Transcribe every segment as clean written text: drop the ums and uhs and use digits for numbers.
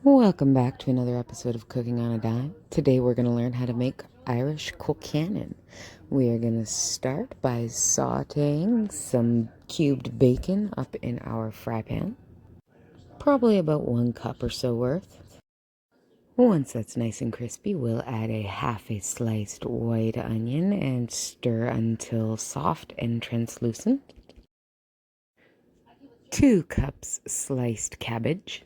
Welcome back to another episode of Cooking on a Dime. Today we're going to learn how to make Irish Colcannon. We are going to start by sauteing some cubed bacon up in our fry pan. Probably about 1 cup or so worth. Once that's nice and crispy, we'll add a half a sliced white onion and stir until soft and translucent. 2 cups sliced cabbage.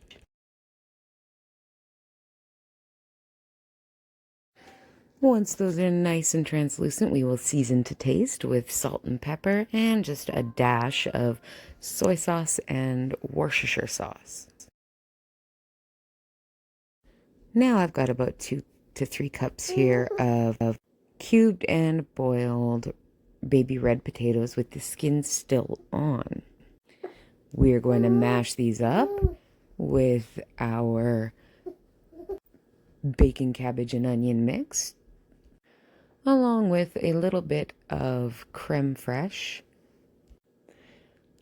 Once those are nice and translucent, we will season to taste with salt and pepper and just a dash of soy sauce and Worcestershire sauce. Now I've got about 2 to 3 cups here of cubed and boiled baby red potatoes with the skin still on. We're going to mash these up with our bacon, cabbage, and onion mix, along with a little bit of creme fraiche,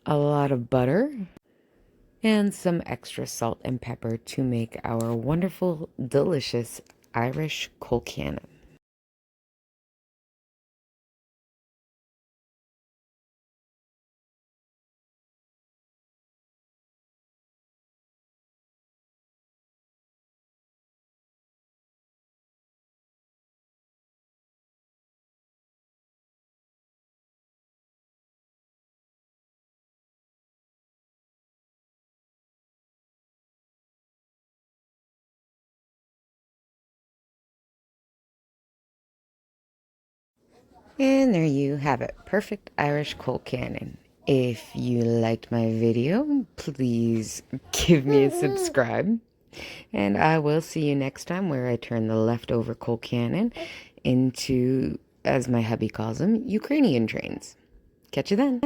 a lot of butter, and some extra salt and pepper to make our wonderful, delicious Irish Colcannon. And there you have it, perfect Irish Colcannon. If you liked my video, please give me a subscribe. And I will see you next time where I turn the leftover Colcannon into, as my hubby calls them, Ukrainian trains. Catch you then.